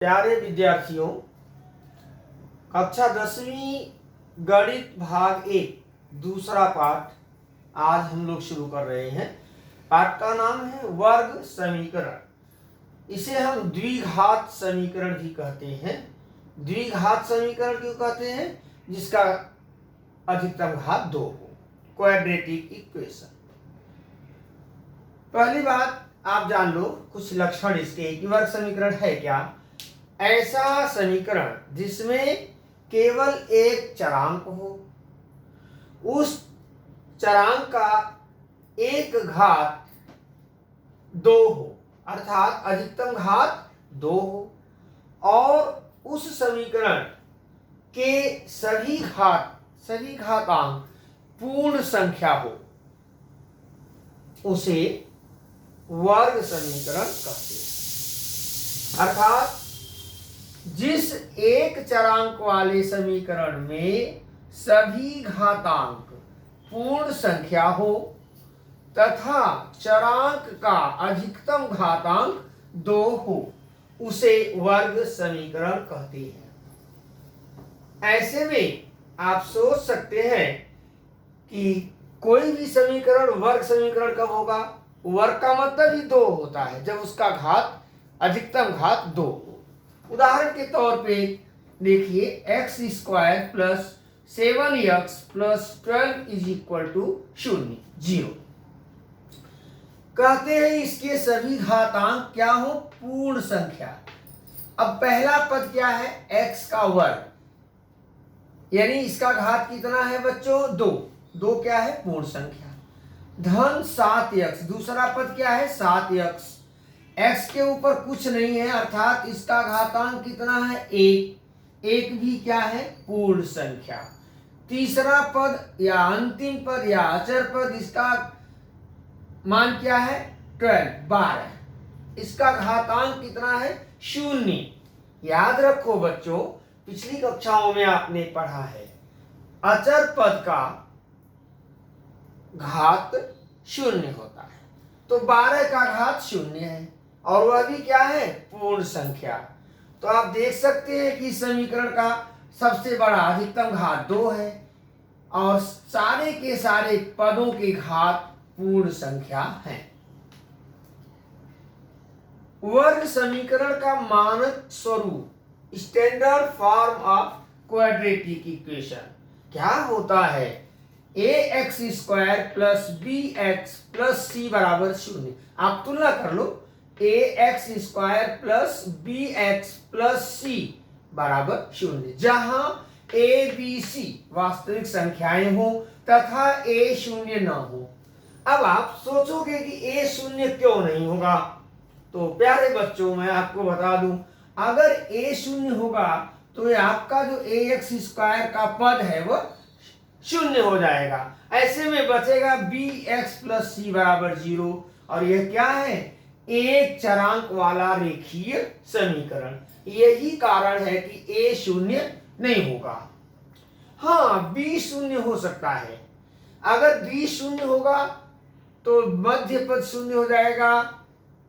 प्यारे विद्यार्थियों, कक्षा 10वीं गणित भाग 1 दूसरा पाठ आज हम लोग शुरू कर रहे हैं। पाठ का नाम है वर्ग समीकरण। इसे हम द्विघात समीकरण भी कहते हैं। द्विघात समीकरण क्यों कहते हैं? जिसका अधिकतम घात 2 हो, क्वाड्रेटिक इक्वेशन। पहली बात आप जान लो कुछ लक्षण इसके कि वर्ग समीकरण है क्या। ऐसा समीकरण जिसमें केवल एक चरांक हो, उस चरांक का एक घात 2 हो, अर्थात अधिकतम घात 2 हो, और उस समीकरण के सभी घातांक पूर्ण संख्या हो, उसे वर्ग समीकरण कहते हैं। अर्थात जिस एक चरांक वाले समीकरण में सभी घातांक पूर्ण संख्या हो तथा चरांक का अधिकतम घातांक 2 हो, उसे वर्ग समीकरण कहते हैं। ऐसे में आप सोच सकते हैं कि कोई भी समीकरण वर्ग समीकरण कब होगा? वर्ग का मतलब ही 2 होता है जब उसका घात अधिकतम घात 2 हो। उदाहरण के तौर पे देखिए, x² plus 7x plus 12 is equal to 0। कहते हैं इसके सभी घातांक क्या हो? पूर्ण संख्या। अब पहला पद क्या है? x का वर्ग, यानी इसका घात कितना है बच्चों? 2। 2 क्या है? पूर्ण संख्या। धन 7x, दूसरा पद क्या है? 7x। x के ऊपर कुछ नहीं है, अर्थात इसका घातांक कितना है? 1। 1 भी क्या है? पूर्ण संख्या। तीसरा पद या अंतिम पद या अचर पद, इसका मान क्या है? 12। इसका घातांक कितना है? 0। याद रखो बच्चों, पिछली कक्षाओं में आपने पढ़ा है अचर पद का घात 0 होता है, तो 12 का घात 0 है और वह भी क्या है? पूर्ण संख्या। तो आप देख सकते हैं कि समीकरण का सबसे बड़ा अधिकतम घात 2 है और सारे के सारे पदों के घात पूर्ण संख्या हैं। वर्ग समीकरण का मानक स्वरूप, standard form of quadratic equation क्या होता है? ax² plus bx plus c बराबर 0। आप तुलना कर लो, ax² plus bx plus c बराबर 0, जहां a b c वास्तविक संख्याएं हो तथा a 0 न हो। अब आप सोचोगे कि a 0 क्यों नहीं होगा? तो प्यारे बच्चों, मैं आपको बता दूं, अगर a 0 होगा तो ये आपका जो ax² का पद है वह 0 हो जाएगा। ऐसे में बचेगा bx प्लस c बराबर 0, और यह क्या है? एक चरांक वाला रेखीय समीकरण। यही कारण है कि a 0 नहीं होगा। हाँ, b 0 हो सकता है। अगर b 0 होगा तो मध्य पद 0 हो जाएगा,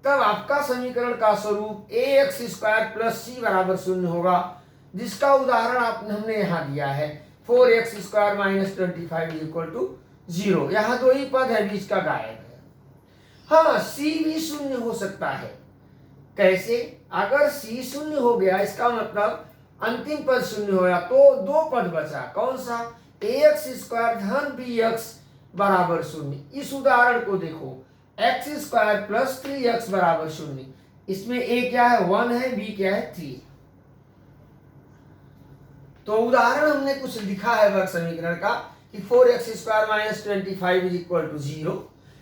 तब आपका समीकरण का स्वरूप ax² प्लस c बराबर 0 होगा, जिसका उदाहरण हमने यहाँ दिया है 4x² माइनस 25 इक्वल टू 0। यहाँ 2 ही पद है, बीच का गायब है। हाँ, c भी 0 हो सकता है। कैसे? अगर c 0 हो गया, इसका मतलब अंतिम पद 0 हो गया, तो 2 पद बचा। कौन सा? ax² धन bx बराबर 0। इस उदाहरण को देखो, x² प्लस 3x बराबर 0। इसमें a क्या है? 1 है, b क्या है? 3। तो उदाहरण हमने कुछ लिखा है वर्ग समीकरण का कि 4x² minus 25 is equal to 0,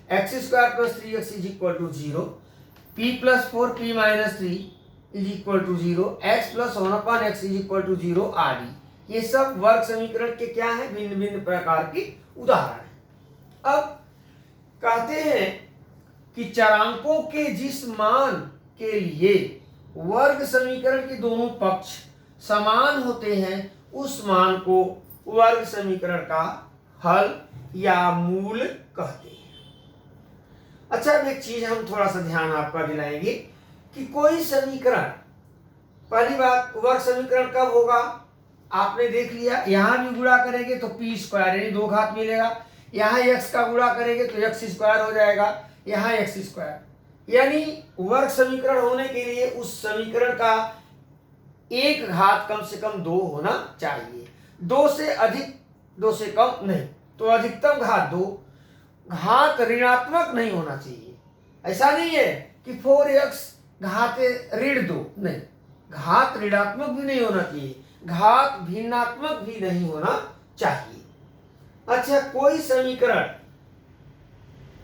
x² plus 3x is equal to 0, p plus 4p minus 3 is equal to 0, x plus 1/x is equal to 0 आदि। ये सब वर्ग समीकरण के क्या है? भिन्न भिन्न प्रकार के उदाहरण है। अब कहते हैं कि चरांकों के जिस मान के लिए वर्ग समीकरण के दोनों पक्ष समान होते हैं, उस मान को वर्ग समीकरण का हल या मूल कहते हैं। अच्छा, अब एक चीज हम थोड़ा सा ध्यान आपका दिलाएंगे कि कोई समीकरण पहली बात, वर्ग समीकरण कब होगा आपने देख लिया, यहां भी गुणा करेंगे तो पी स्क्वायर यानी 2 घात मिलेगा, यहाँ x का गुणा करेंगे तो x स्क्वायर हो जाएगा, यहाँ x स्क्वायर, यानी वर्ग समीकरण होने के लिए उस समीकरण का 1 घात कम से कम 2 होना चाहिए, 2 से अधिक 2 से कम नहीं, तो अधिकतम घात 2, घात ऋणात्मक नहीं होना चाहिए। ऐसा नहीं है कि 4x घात ऋण 2, नहीं, घात ऋणात्मक भी नहीं होना चाहिए, घात भिन्नात्मक भी नहीं होना चाहिए। अच्छा, कोई समीकरण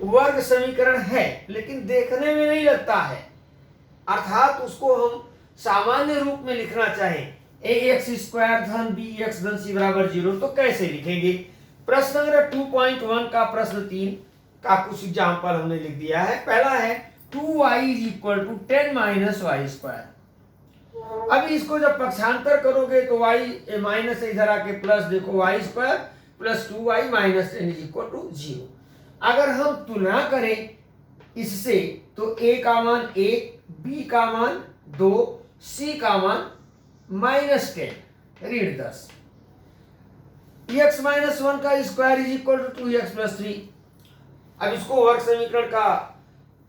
वर्ग समीकरण है लेकिन देखने में नहीं लगता है, अर्थात उसको हम सामान्य रूप में लिखना चाहें ax स्क्वायर धन bx धन c बराबर 0, तो कैसे लिखेंगे? प्रश्न नंबर 2.1 का प्रश्न 3 का कुछ एग्जाम्पल हमने लिख दिया है। पहला है 2y = 10 - y स्क्वायर। अभी इसको जब पक्षांतर करोगे तो y माइनस इधर आके प्लस, देखो y square plus 2y minus 10 = 0। अगर हम तुलना करें इससे तो a का मान 1, b का मान 2, c का मान -10 ऋण 10, x - 1 का स्क्वायर = 2x + 3। अब इसको वर्ग समीकरण का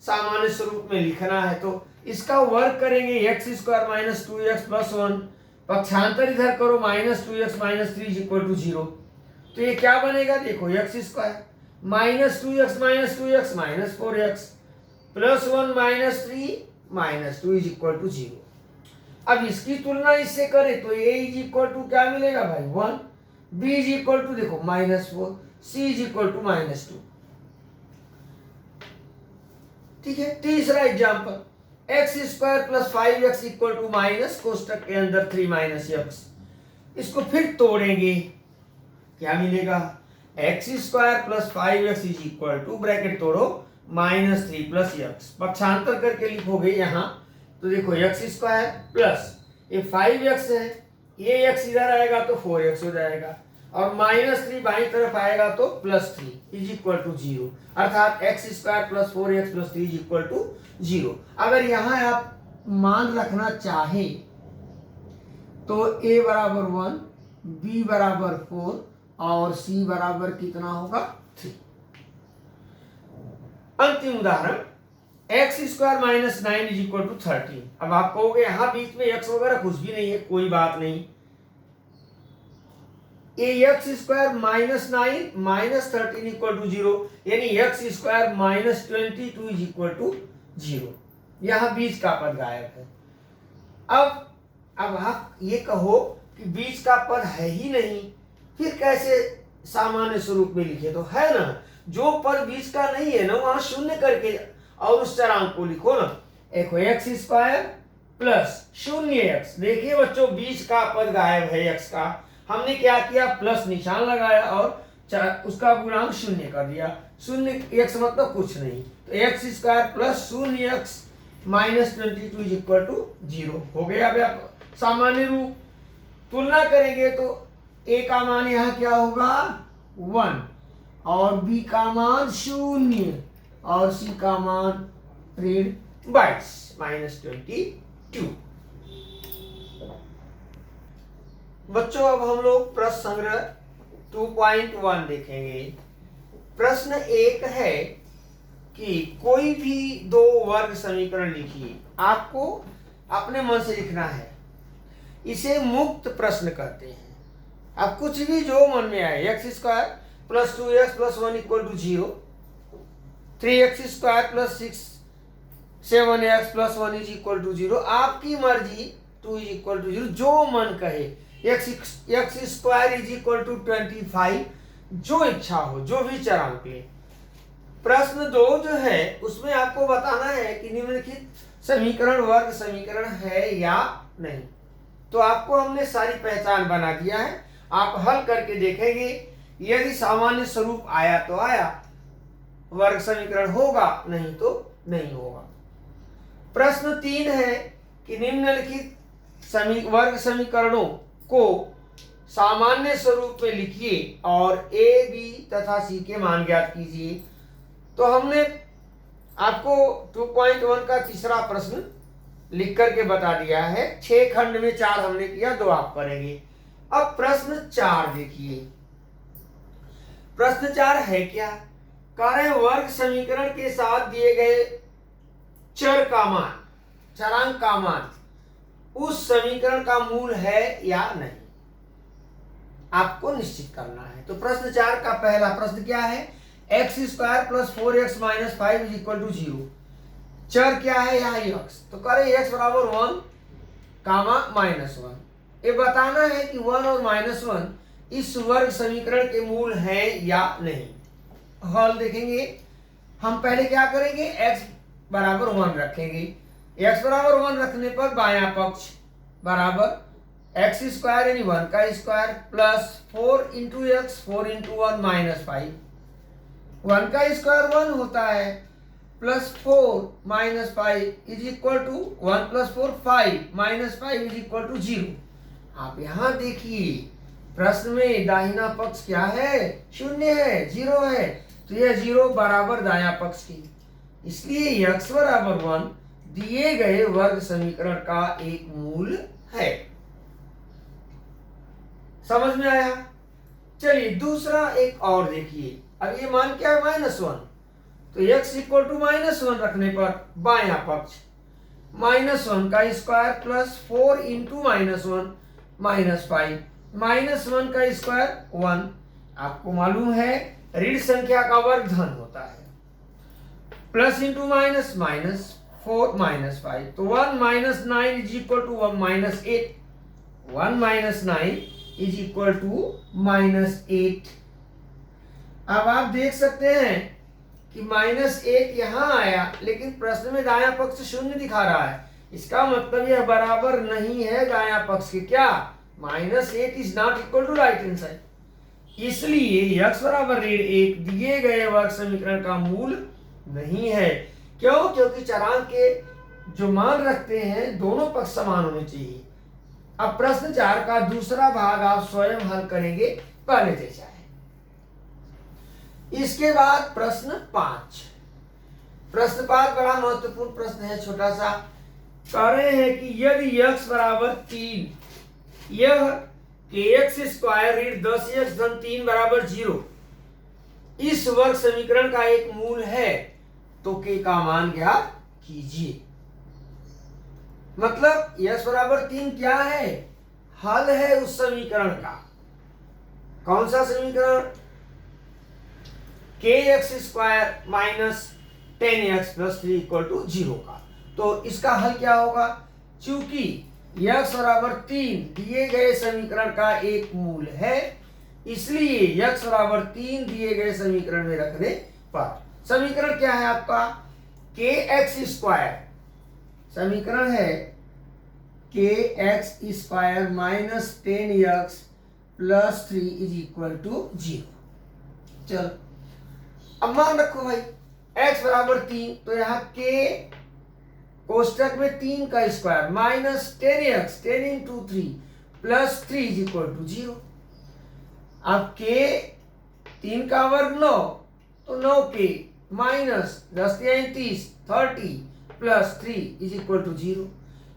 सामान्य स्वरूप में लिखना है तो इसका वर्ग करेंगे x स्क्वायर - 2x + 1, पक्षांतर इधर करो -2x - 3 = 0, तो ये क्या बनेगा? देखो x square -2x - 2x -4x + 1 - 3 - 2 = 0। अब इसकी तुलना इससे करें तो a = क्या मिलेगा भाई? 1, b = देखो -4, c = -2। ठीक है, तीसरा एग्जाम्पल x स्क्वायर + 5x = कोष्टक के अंदर 3 - x, इसको फिर तोड़ेंगे, क्या मिलेगा? x स्क्वायर + 5x = ब्रैकेट तोड़ो -3 + x, पक्षांतर करके लिखोगे यहाँ तो देखो x स्क्वायर प्लस ये 5x है, ये x इधर आएगा तो 4x हो जाएगा और -3 बाईं तरफ आएगा तो +3 = 0, अर्थात x स्क्वायर + 4x + 3 = 0। अगर यहाँ आप मान रखना चाहे तो a बराबर 1, b बराबर 4 और c बराबर कितना होगा? 3। अंतिम उदाहरण x स्क्वायर -9 = 13। अब आप कहोगे यहाँ बीच में x वगैरह कुछ भी नहीं है, कोई बात नहीं, x स्क्वायर -9 - 13 = 0, यानी x स्क्वायर -22 = 0, यहाँ बीच का पद गायब है। अब आप ये कहो कि बीच का पद है ही नहीं, फिर कैसे सामान्य स्वरूप में लिखे? तो है ना, जो पद बीच का नहीं है ना वहां शून्य करके और उस चरांक को लिखो ना, देखो x स्क्वायर प्लस 0x, देखिए बच्चों बीच का पद गायब है x का, हमने क्या किया? प्लस निशान लगाया और उसका गुणांक 0 कर दिया, 0x मतलब कुछ नहीं, तो x स्क्वायर प्लस 0x -22 = 0 हो गया। अब आप सामान्य रूप तुलना करेंगे तो a का मान यहाँ क्या होगा? 1 और b का मान 0 और c का मान ऋण 22 -22। बच्चों अब हम लोग प्रश्न संग्रह 2.1 देखेंगे। प्रश्न 1 है कि कोई भी 2 वर्ग समीकरण लिखिए, आपको अपने मन से लिखना है, इसे मुक्त प्रश्न कहते हैं। अब कुछ भी जो मन में आए, x square + 2x + 1 = 0, 3x square + 7x + 1 = 0, आपकी मर्जी, 2 = 0, जो मन कहे, x स्क्वायर = 25, जो इच्छा हो, जो भी चरांक ले। प्रश्न 2 जो है उसमें आपको बताना है कि निम्नलिखित समीकरण वर्ग समीकरण है या नहीं, तो आपको हमने सारी पहचान बना दिया है, आप हल करके देखेंगे, यदि सामान्य स्वरूप आया तो आया, वर्ग समीकरण होगा नहीं तो नहीं होगा। प्रश्न 3 है कि निम्नलिखित वर्ग समीकरणों को सामान्य स्वरूप में लिखिए और a, b तथा c के मान ज्ञात कीजिए। तो हमने आपको 2.1 का तीसरा प्रश्न लिख करके बता दिया है। 6 खंड में 4 हमने किया, 2 आप करेंगे। अब प्रश्न 4 देखिए। प्रश्न 4 है क्या? कार्य वर्ग समीकरण के साथ दिए गए चर का मान, चरांक का मान उस समीकरण का मूल है या नहीं, आपको निश्चित करना है। तो प्रश्न 4 का पहला प्रश्न क्या है? X square plus 4x minus 5 is equal to 0। चर क्या है यहाँ? x। तो करें x बराबर 1 कामा -1। ये बताना है कि 1 और -1 इस वर्ग समीकरण के मूल हैं या नहीं। हल देखेंगे। हम पहले क्या करेंगे? x बराबर 1 रखेंगे। x बराबर 1 रखने पर बायां पक्ष बराबर एक्स स्क्वायर यानी 1 का square plus 4 into x, 4 into 1 -5। 1 का स्क्वायर 1 होता है, plus 4 minus 5 is equal to 1 plus 4 5 minus 5 is equal to 0। आप यहां देखिए प्रश्न में दाहिना पक्ष क्या है? 0 है, 0 है। तो यह 0 बराबर दायां पक्ष की, इसलिए x बराबर 1 दिए गए वर्ग समीकरण का एक मूल है। समझ में आया? चलिए दूसरा एक और देखिए। अब ये मान क्या है? -1। तो x इक्वल टू -1 रखने पर बायां पक्ष -1 का स्क्वायर प्लस 4 इंटू -1 -5 -1 का स्क्वायर 1। आपको मालूम है ऋण संख्या का वर्ग धन होता है। Plus into minus minus 4 -5। तो 1 - 9 is equal to 1 - 8। 1 - 9 is equal to -8। अब आप देख सकते हैं कि -8 यहां आया, लेकिन प्रश्न में दायां पक्ष 0 दिखा रहा है। इसका मतलब यह बराबर नहीं है दायां पक्ष के। क्या? -8 is not equal to right hand side. इसलिए x बराबर -1 दिए गए वर्ग समीकरण का मूल नहीं है। क्यों? क्योंकि चरांक के जो मान रखते हैं दोनों पक्ष समान होने चाहिए। अब प्रश्न 4 का दूसरा भाग आप स्वयं हल करेंगे पहले जैसा है। इसके बाद प्रश्न 5। प्रश्न 5 बड़ा महत्वपूर्ण प्रश्न है, छोटा सा। कह रहे हैं कि यदि x बराबर 3, यह kx स्क्वायर ऋण 10x धन 3 बराबर 0 इस वर्ग समीकरण का एक मूल है, तो k का मान ज्ञात कीजिए। मतलब x बराबर 3 क्या है? हल है उस समीकरण का। कौन सा समीकरण? kx square minus 10x plus 3 equal to 0 का। तो इसका हल क्या होगा? चूंकि x बराबर 3 दिए गए समीकरण का एक मूल है, इसलिए x बराबर 3 दिए गए समीकरण में रखने पर समीकरण क्या है आपका? kx square. समीकरण है kx square minus 10x plus 3 is equal to 0। चलो अब मान रखो भाई x बराबर 3, तो यहाँ k कोष्टक में 3 का square minus 10x 10 into 3 plus 3 is equal to 0। अब k 3 का वर्ग 9, तो 9k minus 10 3 30 30 plus 3 is equal to 0।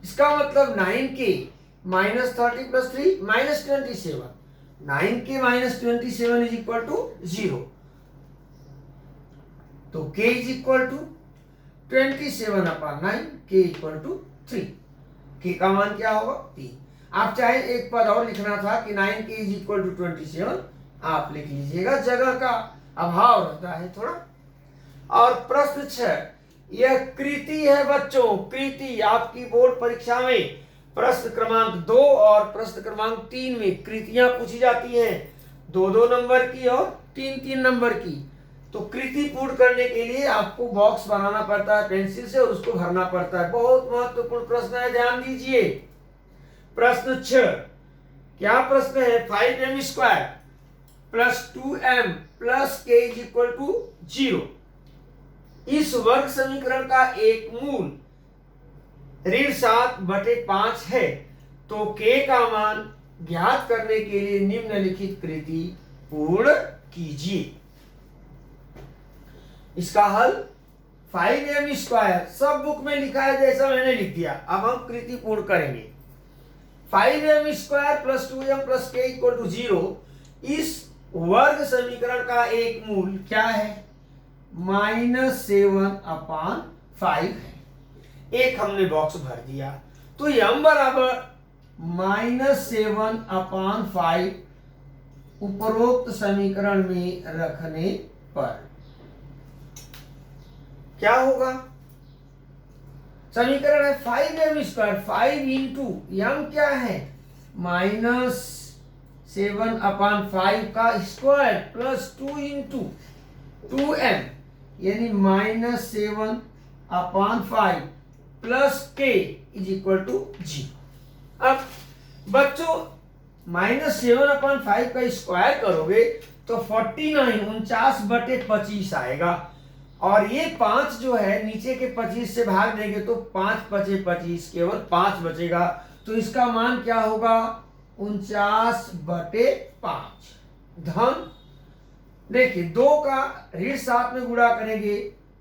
इसका मतलब 9k minus 30 plus 3 minus 27। 9k minus 27 is equal to 0। तो k is equal to 27/9, k equal to 3। k का मान क्या होगा? 3। आप चाहे एक पद और लिखना था कि 9k इज इक्वल टू 27, आप लिख लीजिएगा, जगह का अभाव रहता है थोड़ा। और प्रश्न 6, यह कृति है बच्चों। कृति आपकी बोर्ड परीक्षा में प्रश्न क्रमांक 2 और प्रश्न क्रमांक 3 में कृतियां पूछी जाती हैं, 2-2 नंबर की और 3-3 नंबर की। तो कृति पूर्ण करने के लिए आपको बॉक्स बनाना पड़ता है पेंसिल से और उसको भरना पड़ता है। बहुत महत्वपूर्ण प्रश्न है, ध्यान दीजिए। प्रश्न 6 क्या प्रश्न है? 5m square plus 2m plus k is equal to 0 इस वर्ग समीकरण का एक मूल ऋण 7/5 है, तो k का मान ज्ञात करने के लिए निम्नलिखित कृति पूर्ण कीजिए। इसका हल 5m स्क्वायर, सब बुक में लिखा है जैसा मैंने लिख दिया। अब हम कृति पूर्ण करेंगे। 5m square plus 2m plus k equal to 0, इस वर्ग समीकरण का एक मूल क्या है? -7/5 है। एक हमने बॉक्स भर दिया, तो m बराबर -7/5 उपरोक्त समीकरण में रखने पर क्या होगा? समीकरण है 5m स्क्वायर, 5 इंटू m क्या है? -7/5 का स्क्वायर प्लस 2 इंटू 2m यानी -7/5 plus k is equal to 0। अब बच्चों -7/5 का स्क्वायर करोगे तो 49 आएगा, और ये 5 जो है नीचे के 25 से भाग देंगे तो 5 × 25 केवल 5 बचेगा, तो इसका मान क्या होगा? 49/5। धन देखिए 2 का ऋण 7 में गुणा करेंगे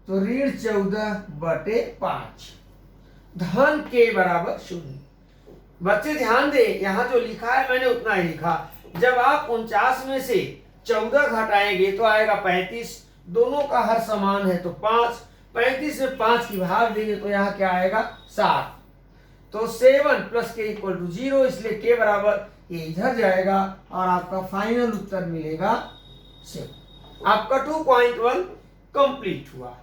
तो ऋण 14/5, धन के बराबर 0। बच्चे ध्यान दे, यहाँ जो लिखा है मैंने उतना ही लिखा। जब आप 49 में से 14 घटाएंगे तो आएगा 35, दोनों का हर समान है तो 5, 35 में 5 की भाग देंगे तो यहाँ क्या आएगा? 7। तो 7 प्लस के इक्वल टू 0, इसलिए के बराबर ये इधर जाएगा और आपका फाइनल उत्तर मिलेगा 7। आपका 2.1 कंप्लीट हुआ।